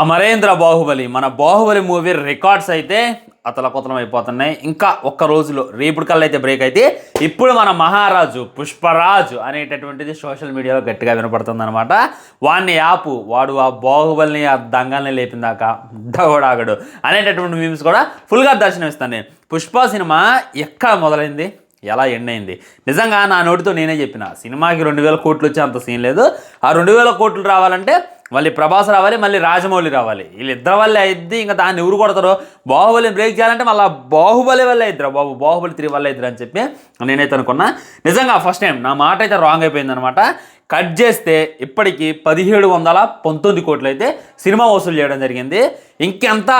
అమరేంద్ర బాహుబలి మన Baahubali movie records అయితే అతలకుతలం అయిపోతున్నాయి. ఇంకా ఒక్క రోజులో రేపుడు కల్లా అయితే బ్రేక్ అయితే ఇప్పుడు మన మహారాజు పుష్పరాజు అనేటటువంటిది సోషల్ మీడియాలో గట్టిగా వినపడుతుంది అనమాట. వాడిని యాపు వాడు ఆ బాహుబలిని ఆ దంగల్ని లేపిందాక డగడాగడు అనేటటువంటి మీమ్స్ కూడా ఫుల్గా దర్శనమిస్తాను. నేను పుష్ప సినిమా ఎక్కడ మొదలైంది, ఎలా ఎండ్ అయింది? నిజంగా నా నోటితో నేనే చెప్పిన సినిమాకి 2000 కోట్లు వచ్చే అంత సీన్ లేదు. ఆ 2000 కోట్లు రావాలంటే మళ్ళీ ప్రభాస్ రావాలి, మళ్ళీ రాజమౌళి రావాలి. వీళ్ళిద్దరి వల్లే అయిద్ది. ఇంకా దాన్ని ఎవరు కొడతారో బాహుబలిని బ్రేక్ చేయాలంటే మళ్ళీ బాహుబలి వల్లే ఇద్దరు బాబు, బాహుబలి 3 వల్ల ఇద్దరు అని చెప్పి నేనైతే అనుకున్నా. నిజంగా ఫస్ట్ టైం నా మాట అయితే రాంగ్ అయిపోయింది అనమాట. కట్ చేస్తే ఇప్పటికీ 1719 కోట్లు అయితే సినిమా వసూలు చేయడం జరిగింది. ఇంకెంత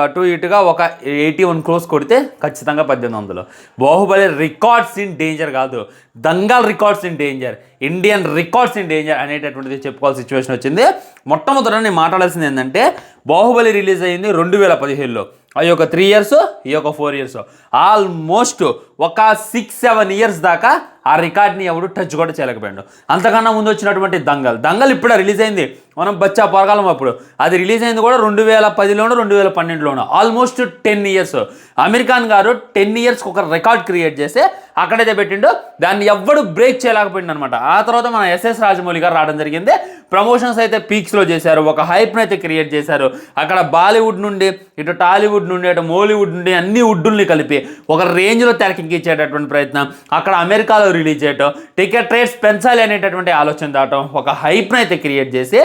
అటు ఇటుగా ఒక 81 క్రోర్స్ కొడితే ఖచ్చితంగా 1800. బాహుబలి రికార్డ్స్ ఇన్ డేంజర్ కాదు, Dangal records in danger, Indian records in danger అనేటటువంటిది చెప్పుకోవాల్సిన సిచ్యువేషన్ వచ్చింది. మొట్టమొదట నేను మాట్లాడాల్సింది ఏంటంటే బాహుబలి రిలీజ్ అయ్యింది 2017లో. అవి ఒక 3 ఇయర్స్, ఈ ఒక 4 ఇయర్స్, ఆల్మోస్ట్ ఒక 6-7 ఇయర్స్ దాకా ఆ రికార్డ్ని ఎవడు టచ్ కూడా చేయలేకపోయాడు. అంతకన్నా ముందు వచ్చినటువంటి దంగల్ ఇప్పుడే రిలీజ్ అయింది. మనం బచ్చా పొరగాలం అప్పుడు అది రిలీజ్ అయింది కూడా 2010లోనో 2012లోనో, ఆల్మోస్ట్ 10 ఇయర్స్. అమీర్ ఖాన్ గారు 10 ఇయర్స్కి ఒక రికార్డ్ క్రియేట్ చేసి అక్కడైతే పెట్టిండు. దాన్ని ఎవ్వడు బ్రేక్ చేయలేకపోయింది అనమాట. ఆ తర్వాత మన ఎస్ఎస్ రాజమౌళి గారు రావడం జరిగింది. ప్రమోషన్స్ అయితే పీక్స్లో చేశారు, ఒక హైప్ని అయితే క్రియేట్ చేశారు. అక్కడ బాలీవుడ్ నుండి ఇటు టాలీవుడ్ నుండి అటు మోలీవుడ్ నుండి అన్ని వుడ్డుల్ని కలిపి ఒక రేంజ్లో తెరకెక్కించేటటువంటి ప్రయత్నం, అక్కడ అమెరికాలో రిలీజ్ చేయటం, టికెట్ రేట్స్ పెంచాలి అనేటటువంటి ఆలోచన దాటం, ఒక హైప్ని అయితే క్రియేట్ చేసి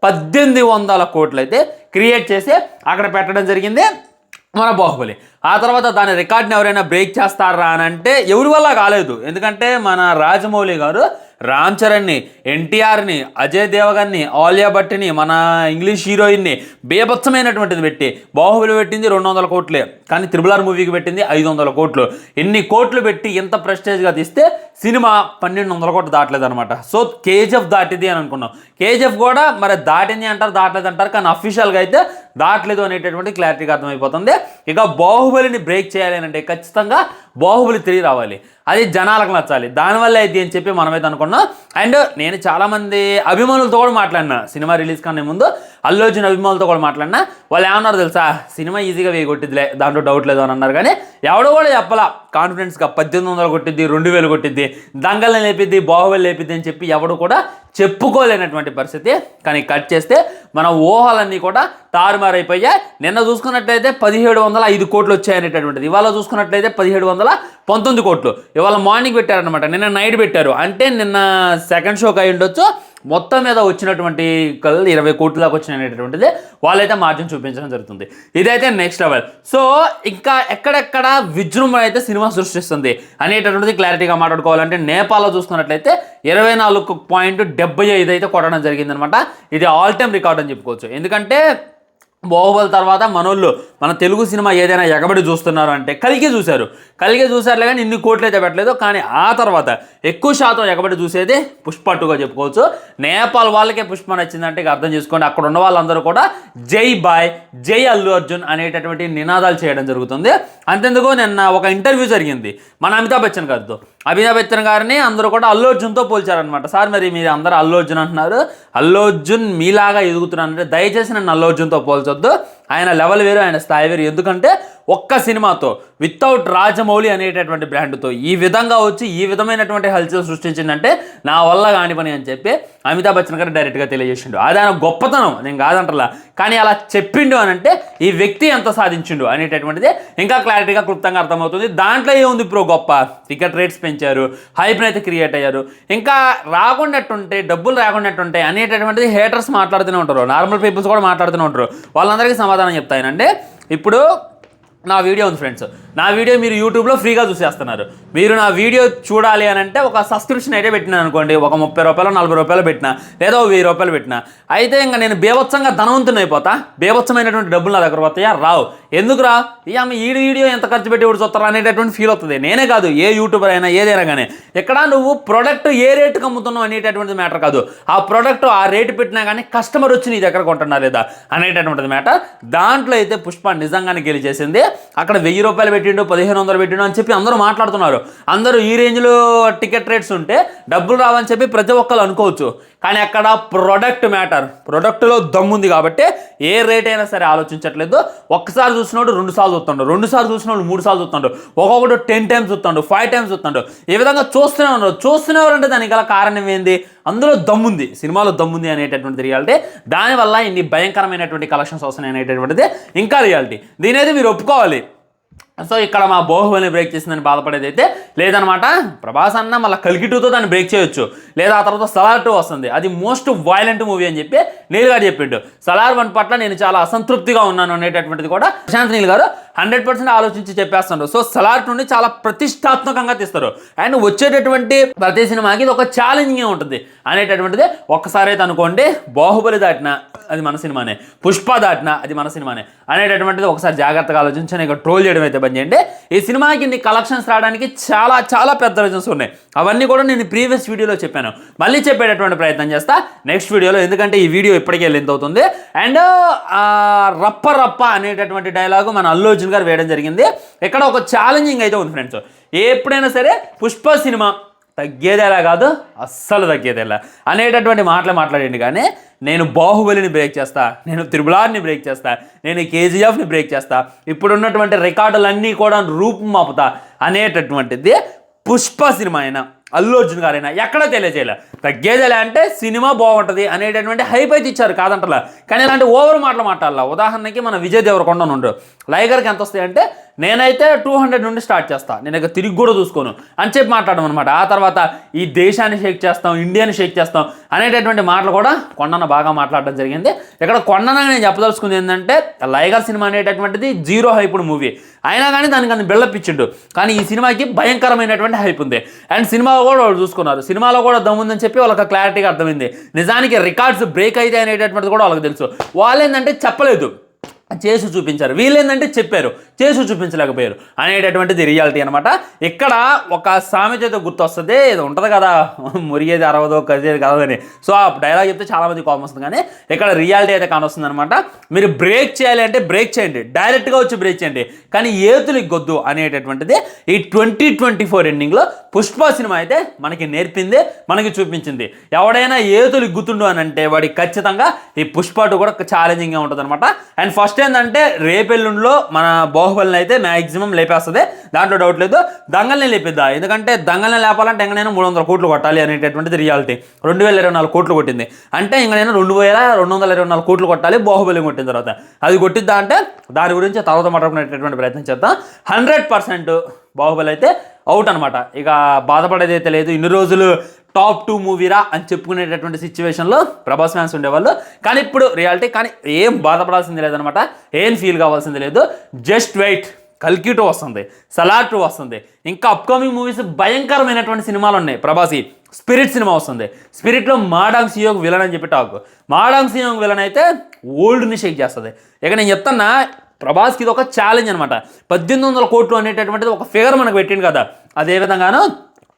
1800 కోట్లు అయితే క్రియేట్ చేసి అక్కడ పెట్టడం జరిగింది మన బాహుబలి. ఆ తర్వాత దాని రికార్డ్ని ఎవరైనా బ్రేక్ చేస్తారా అని అంటే ఎవరి వల్ల కాలేదు. ఎందుకంటే మన రాజమౌళి గారు రామ్ చరణ్ని, ఎన్టీఆర్ని, అజయ్ దేవగన్ని, ఆలియా భట్ని, మన ఇంగ్లీష్ హీరోయిన్ని బేభత్సమైనటువంటిది పెట్టి బాహుబలి పెట్టింది 200 కోట్లే, కానీ త్రిబుల్ ఆర్ మూవీకి పెట్టింది 500 కోట్లు. ఎన్ని కోట్లు పెట్టి ఎంత ప్రెస్టేజ్గా తీస్తే సినిమా 1200 కోట్లు దాటలేదు అనమాట. సో కేజీఎఫ్ దాటిది అని అనుకున్నాం. కేజీఎఫ్ కూడా మరి దాటింది అంటారు, దాటలేదు అంటారు, కానీ అఫీషియల్గా అయితే దాటలేదు అనేటటువంటి క్లారిటీగా అర్థమైపోతుంది. ఇక బాహుబలిని బ్రేక్ చేయాలి అంటే ఖచ్చితంగా బాహుబలి 3 రావాలి, అది జనాలకు నచ్చాలి. దానివల్ల అయితే అని చెప్పి మనమైతే అనుకున్నాం. అండ్ నేను చాలామంది అభిమానులతో కూడా మాట్లాడినా, సినిమా రిలీజ్ కానీ ముందు అల్లు అర్జున్ అభిమానులతో కూడా మాట్లాడినా. వాళ్ళు ఏమన్నారు తెలుసా, సినిమా ఈజీగా కొట్టిద్దిలే, దాంట్లో డౌట్ లేదు అని అన్నారు. కానీ ఎవడో కూడా చెప్పాలా కాన్ఫిడెన్స్గా 1800 కొట్టిద్ది, 2000 కొట్టిద్ది, దంగల్ని లేపిద్ది, బాహుబలి లేపిద్ది అని చెప్పి ఎవడు కూడా చెప్పుకోలేనటువంటి పరిస్థితి. కానీ కట్ చేస్తే మన ఊహలన్నీ కూడా తారుమారైపోయాయి. నిన్న చూసుకున్నట్లయితే 1705 కోట్లు వచ్చాయనేటటువంటిది, ఇవాళ చూసుకున్నట్లయితే 1719 కోట్లు. ఇవాళ మార్నింగ్ పెట్టారనమాట, నిన్న నైట్ పెట్టారు. అంటే నిన్న సెకండ్ షోకి అయి ఉండొచ్చు. మొత్తం మీద వచ్చినటువంటి 20 కోట్ల దాకా వచ్చినటువంటిది వాళ్ళైతే మార్జిన్ చూపించడం జరుగుతుంది. ఇదైతే నెక్స్ట్ లెవెల్. సో ఇంకా ఎక్కడెక్కడ విజృంభణ అయితే సినిమా సృష్టిస్తుంది అనేటటువంటిది క్లారిటీగా మాట్లాడుకోవాలంటే నేపాల్లో చూసుకున్నట్లయితే 24.75 అయితే కొట్టడం జరిగిందనమాట. ఇది ఆల్ టైమ్ రికార్డ్ అని చెప్పుకోవచ్చు. ఎందుకంటే బాహుబలి తర్వాత మనోళ్ళు మన తెలుగు సినిమా ఏదైనా ఎగబడి చూస్తున్నారు అంటే కలిగే చూశారులే, కానీ ఇన్ని కోట్లు అయితే పెట్టలేదు. కానీ ఆ తర్వాత ఎక్కువ శాతం ఎగబడి చూసేది పుష్ప 2గా చెప్పుకోవచ్చు. నేపాల్ వాళ్ళకే పుష్ప నచ్చిందంటే ఇక అర్థం చేసుకోండి, అక్కడ ఉన్న వాళ్ళందరూ కూడా జై బాయ్, జై అల్లు అర్జున్ అనేటటువంటి నినాదాలు చేయడం జరుగుతుంది. అంతెందుకు నిన్న ఒక ఇంటర్వ్యూ జరిగింది మన అమితాబ్ బచ్చన్ గారితో. అమితాబ్ బచ్చన్ గారిని అందరూ కూడా అల్లు అర్జున్తో పోల్చారనమాట. సార్ మరి మీరు అందరూ అల్లు అర్జున్ అంటున్నారు, అల్లు అర్జున్ మీలాగా ఎదుగుతున్నారంటే దయచేసి నన్ను అల్లు అర్జున్తో పోల్చొద్దు. ఆయన లెవెల్ వేరు, ఆయన స్థాయి వేరు. ఎందుకంటే ఒక్క సినిమాతో వితౌట్ రాజమౌళి అనేటటువంటి బ్రాండ్తో ఈ విధంగా వచ్చి ఈ విధమైనటువంటి హల్చల్ సృష్టించిందంటే నా వల్ల కాని పని అని చెప్పి అమితాబ్ బచ్చన్ గారు డైరెక్ట్గా తెలియజేసిండు. అది ఆయన గొప్పతనం, నేను కాదంటలా. కానీ అలా చెప్పిండు అని అంటే ఈ వ్యక్తి ఎంత సాధించిండు అనేటటువంటిది ఇంకా క్లారిటీగా క్లుప్తంగా అర్థమవుతుంది. దాంట్లో ఏముంది ఇప్పుడు గొప్ప, టికెట్ రేట్స్ పెంచారు, హైప్ని అయితే క్రియేట్ అయ్యారు. ఇంకా రాకున్నట్టుంటే డబ్బులు రాకున్నట్టుంటే అనేటటువంటిది హేటర్స్ మాట్లాడుతూనే ఉంటారు, నార్మల్ పీపుల్స్ కూడా మాట్లాడుతూనే ఉంటారు. వాళ్ళందరికీ సమాధానం చెప్తానంటే ఇప్పుడు నా వీడియో ఉంది ఫ్రెండ్స్, నా వీడియో మీరు యూట్యూబ్లో ఫ్రీగా చూసేస్తున్నారు. మీరు నా వీడియో చూడాలి అని అంటే ఒక సబ్స్క్రిప్షన్ అయితే పెట్టినాను అనుకోండి, ఒక 30 రూపాయలు 40 రూపాయలు పెట్టినా, లేదా 1000 రూపాయలు పెట్టినా, అయితే ఇంకా నేను బేభత్సంగా ధనవంతుని అయిపోతా. బేభత్సమైనటువంటి డబ్బులు నా దగ్గర వస్తాయా? రావు. ఎందుకు రా? ఈ వీడియో ఎంత ఖర్చు పెట్టి ఇప్పుడు చూస్తారా అనేటటువంటి ఫీల్ అవుతుంది. నేనే కాదు, ఏ యూట్యూబర్ అయినా ఏదైనా కానీ. ఇక్కడ నువ్వు ప్రోడక్ట్ ఏ రేటుకి అమ్ముతున్నావు అనేటటువంటిది మ్యాటర్ కాదు, ఆ ప్రోడక్ట్ ఆ రేటు పెట్టినా కానీ కస్టమర్ వచ్చి నీ దగ్గర కొంటున్నా లేదా అనేటటువంటిది మ్యాటర్. దాంట్లో అయితే పుష్ప నిజంగానే గెలిచేసింది. అక్కడ 1000 రూపాయలు పెట్టిండు, 1500 పెట్టిండు అని చెప్పి అందరూ మాట్లాడుతున్నారు. అందరూ ఈ రేంజ్లో టికెట్ రేట్స్ ఉంటే డబ్బులు రావని చెప్పి ప్రతి ఒక్కరు అనుకోవచ్చు. కానీ అక్కడ ప్రొడక్ట్లో దమ్ముంది కాబట్టి ఏ రేట్ అయినా సరే ఆలోచించట్లేదు. ఒక్కసారి చూసినోడు 2 సార్లు చూస్తాడు, 2 సార్లు చూసినోడు 3 సార్లు చూస్తాడు, ఒక్కొక్కడు 10 టైమ్స్ చూస్తాడు, 5 టైమ్స్ చూస్తాడు. ఈ విధంగా చూస్తున్నవారంటే దానికి గల కారణం ఏంది? అందులో దమ్ముంది, సినిమాలో దమ్ముంది అనేటటువంటిది రియాలిటీ. దానివల్ల ఇన్ని భయంకరమైనటువంటి కలెక్షన్స్ వస్తున్నాయి అనేటటువంటిది ఇంకా రియాలిటీ. దీని అయితే మీరు ఒప్పుకోవాలి. సో ఇక్కడ మా బాహుబలిని బ్రేక్ చేసిందని బాధపడేది అయితే లేదనమాట. ప్రభాస్ అన్న మళ్ళీ కల్కి 2తో దాన్ని బ్రేక్ చేయొచ్చు, లేదా ఆ తర్వాత సలార్ 2 వస్తుంది, అది మోస్ట్ వైలెంట్ మూవీ అని చెప్పి నీల్ గారు చెప్పిండు. సలార్ 1 పట్ల నేను చాలా అసంతృప్తిగా ఉన్నాను అనేటటువంటిది కూడా ప్రశాంత్ నీల్ గారు 100% ఆలోచించి చెప్పేస్తున్నారు. సో సలార్ 2ని చాలా ప్రతిష్టాత్మకంగా తీస్తారు. అండ్ వచ్చేటటువంటి ప్రతి సినిమాకి ఇది ఒక ఛాలెంజింగ్ ఉంటుంది అనేటటువంటిది ఒక్కసారి అయితే అనుకోండి. బాహుబలి దాటినా అది మన సినిమానే, పుష్ప దాటినా అది మన సినిమానే అనేటటువంటిది ఒకసారి జాగ్రత్తగా ఆలోచించి ఇక ట్రోల్ చేయడం అయితే బంద్ చేయండి. ఈ సినిమాకి ఇన్ని కలెక్షన్స్ రావడానికి చాలా చాలా పెద్ద రీజన్స్ ఉన్నాయి. అవన్నీ కూడా నేను ప్రీవియస్ వీడియోలో చెప్పాను, మళ్ళీ చెప్పేటటువంటి ప్రయత్నం చేస్తా నెక్స్ట్ వీడియోలో, ఎందుకంటే ఈ వీడియో ఇప్పటికే లెంత్ అవుతుంది. అండ్ రప్ప రప్ప అనేటటువంటి డైలాగు మన అల్లు అర్జున్ గారు వేయడం జరిగింది. ఇక్కడ ఒక ఛాలెంజింగ్ అయితే ఉంది ఫ్రెండ్స్. ఎప్పుడైనా సరే పుష్ప సినిమా తగ్గేదేలా కాదు, అస్సలు తగ్గేదేలా అనేటటువంటి మాట్లాడండి. కానీ నేను బాహుబలిని బ్రేక్ చేస్తా, నేను త్రిబులార్ని బ్రేక్ చేస్తా, నేను కేజీఎఫ్ని బ్రేక్ చేస్తా, ఇప్పుడున్నటువంటి రికార్డులన్నీ కూడా రూపం మాపుతా అనేటటువంటిది పుష్ప సినిమా అయినా అల్లు అర్జున్ గారైనా ఎక్కడ తెలియజేయాలి. తగ్గేదేలా అంటే సినిమా బాగుంటుంది అనేటటువంటి హైప్ అయితే ఇచ్చారు కాదంటలా. కానీ ఇలాంటి ఓవర్ మాట్లాడాల. ఉదాహరణకి మన విజయ్ దేవరకొండ నుండి లైగర్కి ఎంత వస్తాయి అంటే నేనైతే 200 నుండి స్టార్ట్ చేస్తాను, నేను ఇక తిరిగి కూడా చూసుకోను అని చెప్పి మాట్లాడడం అనమాట. ఆ తర్వాత ఈ దేశాన్ని షేక్ చేస్తాం, ఇండియాని షేక్ చేస్తాం అనేటటువంటి మాటలు కూడా కొండన్న బాగా మాట్లాడడం జరిగింది. ఇక్కడ కొండన్న నేను చెప్పదలుచుకుంది ఏంటంటే లైగర్ సినిమా అనేటటువంటిది 0 హైప్డ్ మూవీ అయినా కానీ దానికి అంత బిల్డప్ ఇచ్చిండు. కానీ ఈ సినిమాకి భయంకరమైనటువంటి హైప్ ఉంది. అండ్ సినిమాలో కూడా వాళ్ళు చూసుకున్నారు, సినిమాలో కూడా దమ్ముందని చెప్పి వాళ్ళకి క్లారిటీగా అర్థమైంది. నిజానికి రికార్డ్స్ బ్రేక్ అయితే అనేటటువంటిది కూడా వాళ్ళకి తెలుసు. వాళ్ళు ఏంటంటే చెప్పలేదు, చేసి చూపించారు. వీళ్ళేందంటే చెప్పారు, చేసి చూపించలేకపోయారు అనేటటువంటిది రియాలిటీ అనమాట. ఇక్కడ ఒక సామెత అయితే గుర్తొస్తుంది, ఇది ఉంటుంది కదా, మురిగేది 60 కరిగేది కదని. సో ఆ డైలాగ్ చెప్తే చాలామంది కోపం వస్తుంది. కానీ ఇక్కడ రియాలిటీ అయితే కానొస్తుంది అనమాట. మీరు బ్రేక్ చేయాలి అంటే బ్రేక్ చేయండి, డైరెక్ట్గా వచ్చి బ్రేక్ చేయండి, కానీ ఏతులు ఇగ్గొద్దు అనేటటువంటిది ఈ 2024 ఎండింగ్లో పుష్ప సినిమా అయితే మనకి నేర్పింది, మనకి చూపించింది. ఎవడైనా ఏతులు ఇగ్గుతుండు అని అంటే వాడికి ఖచ్చితంగా ఈ పుష్ప 2 కూడా ఛాలెంజింగ్గా ఉంటుంది అనమాట. అండ్ ఫస్ట్ ఏంటంటే రేపెల్లుండిలో మన బాహుబలిని అయితే మ్యాక్సిమం లేపేస్తుంది, దాంట్లో డౌట్ లేదు. దంగల్ని లేపిద్దా, ఎందుకంటే దంగల్ని లేపాలంటే ఇంకా నేను 300 కోట్లు కొట్టాలి అనేటటువంటిది రియాలిటీ. 2024 కోట్లు కొట్టింది అంటే ఇంకా నేను 2224 కోట్లు కొట్టాలి బాహుబలి కొట్టిన తర్వాత. అది కొట్టిద్దా అంటే దాని గురించి తర్వాత మాట్లాడుకునేటటువంటి ప్రయత్నం చేద్దాం. 100% బాహుబలి అయితే అవుట్ అనమాట. ఇక బాధపడేది అయితే లేదు. ఇన్ని రోజులు టాప్ 2 మూవీరా అని చెప్పుకునేటటువంటి సిచ్యువేషన్లో ప్రభాస్ ఫ్యాన్స్ ఉండేవాళ్ళు. కానీ ఇప్పుడు రియాలిటీ. కానీ ఏం బాధపడాల్సింది లేదనమాట, ఏం ఫీల్ కావాల్సింది లేదు. జస్ట్ వెయిట్, కల్కి 2 వస్తుంది, సలార్ 2 వస్తుంది, ఇంకా అప్కమింగ్ మూవీస్ భయంకరమైనటువంటి సినిమాలు ఉన్నాయి. ప్రభాస్ స్పిరిట్ సినిమా వస్తుంది. స్పిరిట్లో మాడాంగ్ సియోగ్ విలన్ అని చెప్పి టాక్. మాడాంగ్ సియోగ్ విలన్ అయితే ఓల్డ్ని షేక్ చేస్తుంది. ఇక నేను చెప్తున్నా ప్రభాస్కి ఇది ఒక ఛాలెంజ్ అనమాట. 1800 కోట్లు అనేటటువంటిది ఒక ఫిగర్ మనకు పెట్టింది కదా, అదేవిధంగాను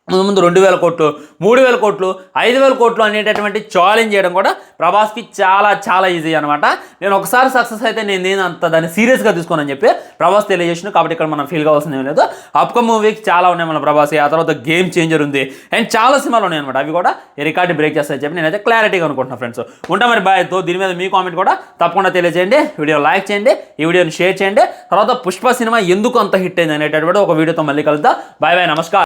ముందు 2000 కోట్లు, 3000 కోట్లు, 5000 కోట్లు అనేటటువంటి ఛాలెంజ్ చేయడం కూడా ప్రభాస్కి చాలా చాలా ఈజీ అనమాట. నేను ఒకసారి సక్సెస్ అయితే నేను అంత దాన్ని సీరియస్గా తీసుకోనని చెప్పి ప్రభాస్ తెలియజేసిన. కాబట్టి ఇక్కడ మనం ఫీల్ కావాల్సింది ఏం లేదు. అప్కమ్ మూవీకి చాలా ఉన్నాయి మన ప్రభాస్. ఆ తర్వాత గేమ్ చేంజర్ ఉంది, అండ్ చాలా సినిమాలు ఉన్నాయి అనమాట. అవి కూడా ఈ రికార్డు బ్రేక్ చేస్తాయని చెప్పి నేనైతే క్లారిటీగా అనుకుంటున్నాను ఫ్రెండ్స్. ఉంటా మరి బాయ్. దీని మీద మీ కామెంట్ కూడా తప్పకుండా తెలియజేయండి, వీడియో లైక్ చేయండి, ఈ వీడియోని షేర్ చేయండి. తర్వాత పుష్ప సినిమా ఎందుకు అంత హిట్ అయింది అనేటటువంటి ఒక వీడియోతో మళ్ళీ కలుద్దాం. బాయ్ బాయ్, నమస్కారం.